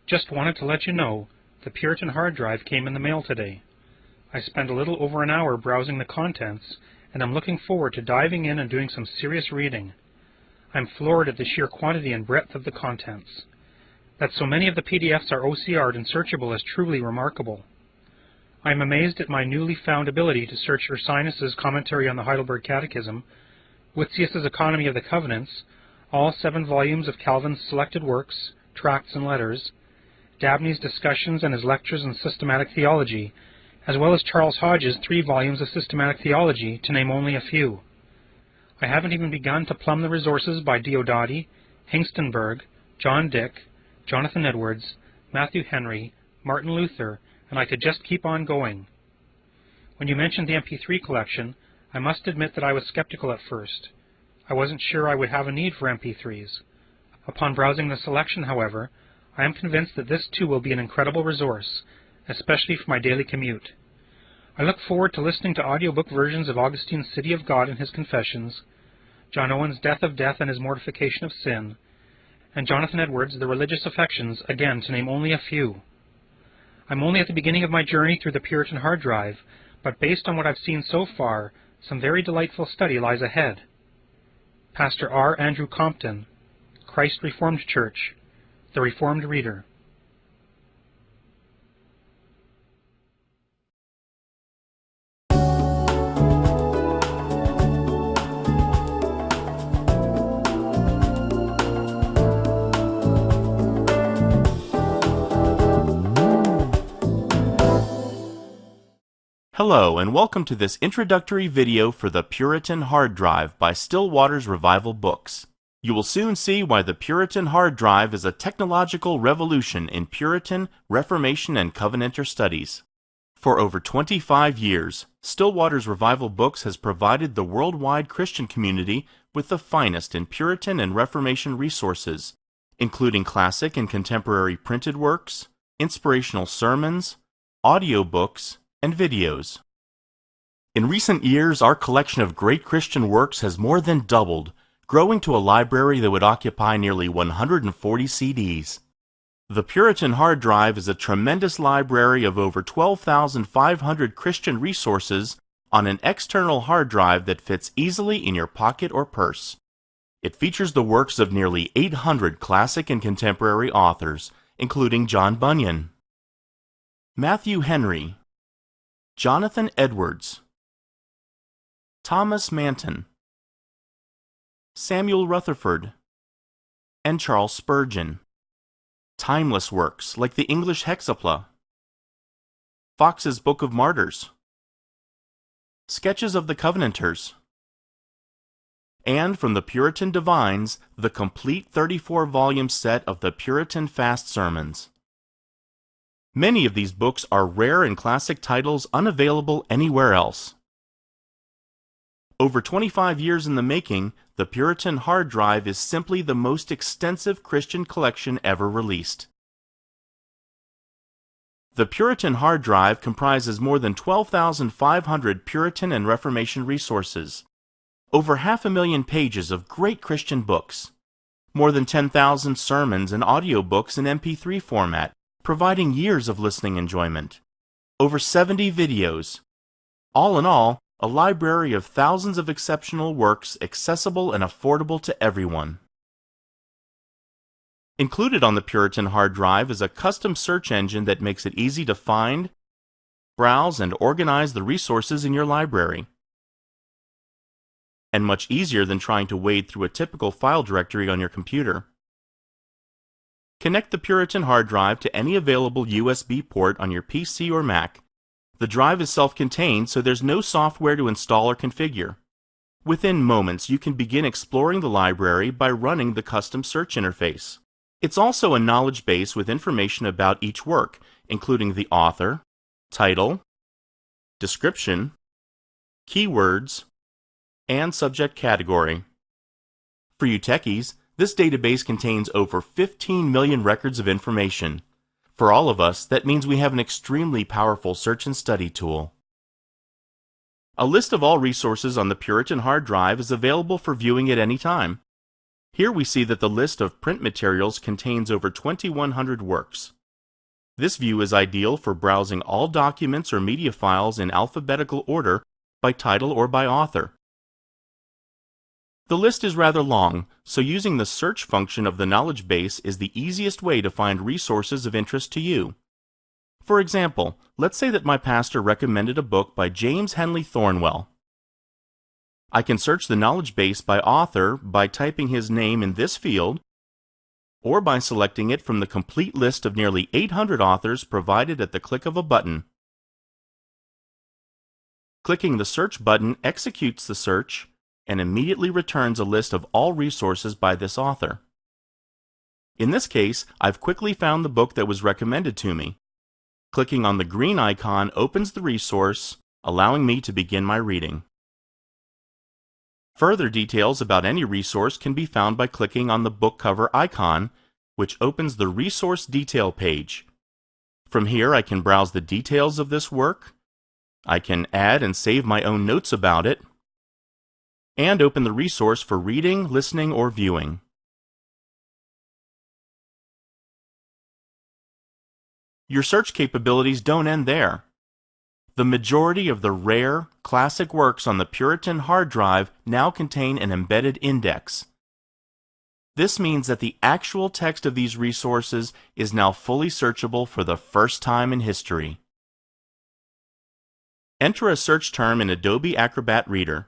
Just wanted to let you know, the Puritan Hard Drive came in the mail today. I spent a little over an hour browsing the contents, and I'm looking forward to diving in and doing some serious reading. I'm floored at the sheer quantity and breadth of the contents. That so many of the PDFs are OCR'd and searchable is truly remarkable. I am amazed at my newly found ability to search Ursinus Commentary on the Heidelberg Catechism, Witsius Economy of the Covenants, all 7 volumes of Calvin's selected works, Tracts and Letters, Dabney's discussions and his lectures in Systematic Theology, as well as Charles Hodge's 3 volumes of Systematic Theology, to name only a few. I haven't even begun to plumb the resources by Diodati, Hengstenberg, John Dick, Jonathan Edwards, Matthew Henry, Martin Luther, and I could just keep on going. When you mentioned the MP3 collection, I must admit that I was skeptical at first. I wasn't sure I would have a need for MP3s. Upon browsing the selection, however, I am convinced that this too will be an incredible resource, especially for my daily commute. I look forward to listening to audiobook versions of Augustine's City of God and his Confessions, John Owen's Death of Death and his Mortification of Sin, and Jonathan Edwards' The Religious Affections, again to name only a few. I'm only at the beginning of my journey through the Puritan Hard Drive, but based on what I've seen so far, some very delightful study lies ahead. Pastor R. Andrew Compton, Christ Reformed Church, The Reformed Reader. Hello, and welcome to this introductory video for the Puritan Hard Drive by Still Waters Revival Books. You will soon see why the Puritan Hard Drive is a technological revolution in Puritan, Reformation, and Covenanter studies. For over 25 years, Still Waters Revival Books has provided the worldwide Christian community with the finest in Puritan and Reformation resources, including classic and contemporary printed works, inspirational sermons, audiobooks, and videos. In recent years, our collection of great Christian works has more than doubled, growing to a library that would occupy nearly 140 CDs. The Puritan Hard Drive is a tremendous library of over 12,500 Christian resources on an external hard drive that fits easily in your pocket or purse. It features the works of nearly 800 classic and contemporary authors, including John Bunyan, Matthew Henry, Jonathan Edwards, Thomas Manton, Samuel Rutherford, and Charles Spurgeon. Timeless works like the English Hexapla, Fox's Book of Martyrs, Sketches of the Covenanters, and from the Puritan Divines, the complete 34-volume set of the Puritan Fast Sermons. Many of these books are rare and classic titles unavailable anywhere else. Over 25 years in the making, the Puritan Hard Drive is simply the most extensive Christian collection ever released. The Puritan Hard Drive comprises more than 12,500 Puritan and Reformation resources, over 500,000 pages of great Christian books, more than 10,000 sermons and audiobooks in MP3 format, providing years of listening enjoyment, over 70 videos. All in all, a library of thousands of exceptional works accessible and affordable to everyone. Included on the Puritan Hard Drive is a custom search engine that makes it easy to find, browse, and organize the resources in your library, and much easier than trying to wade through a typical file directory on your computer. Connect the Puritan Hard Drive to any available USB port on your PC or Mac. The drive is self-contained, so there's no software to install or configure. Within moments, you can begin exploring the library by running the custom search interface. It's also a knowledge base with information about each work, including the author, title, description, keywords, and subject category. For you techies, this database contains over 15 million records of information. For all of us, that means we have an extremely powerful search and study tool. A list of all resources on the Puritan Hard Drive is available for viewing at any time. Here we see that the list of print materials contains over 2,100 works. This view is ideal for browsing all documents or media files in alphabetical order by title or by author. The list is rather long, so using the search function of the knowledge base is the easiest way to find resources of interest to you. For example, let's say that my pastor recommended a book by James Henley Thornwell. I can search the knowledge base by author by typing his name in this field, or by selecting it from the complete list of nearly 800 authors provided at the click of a button. Clicking the search button executes the search and immediately returns a list of all resources by this author. In this case, I've quickly found the book that was recommended to me. Clicking on the green icon opens the resource, allowing me to begin my reading. Further details about any resource can be found by clicking on the book cover icon, which opens the Resource Detail page. From here, I can browse the details of this work, I can add and save my own notes about it, and open the resource for reading, listening, or viewing. Your search capabilities don't end there. The majority of the rare, classic works on the Puritan hard drive now contain an embedded index. This means that the actual text of these resources is now fully searchable for the first time in history. Enter a search term in Adobe Acrobat Reader.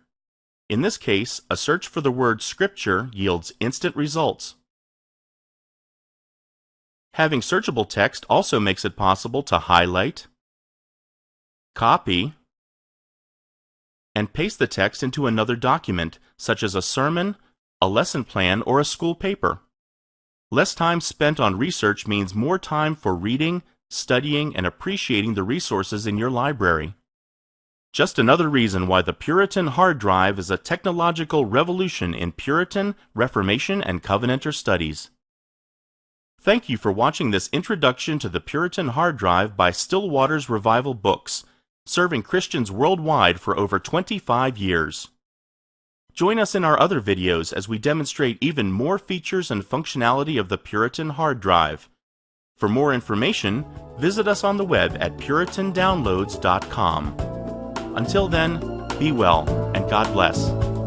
In this case, a search for the word Scripture yields instant results. Having searchable text also makes it possible to highlight, copy, and paste the text into another document, such as a sermon, a lesson plan, or a school paper. Less time spent on research means more time for reading, studying, and appreciating the resources in your library. Just another reason why the Puritan hard drive is a technological revolution in Puritan, Reformation, and Covenanter studies. Thank you for watching this introduction to the Puritan hard drive by Still Waters Revival Books, serving Christians worldwide for over 25 years. Join us in our other videos as we demonstrate even more features and functionality of the Puritan hard drive. For more information, visit us on the web at puritandownloads.com. Until then, be well, and God bless.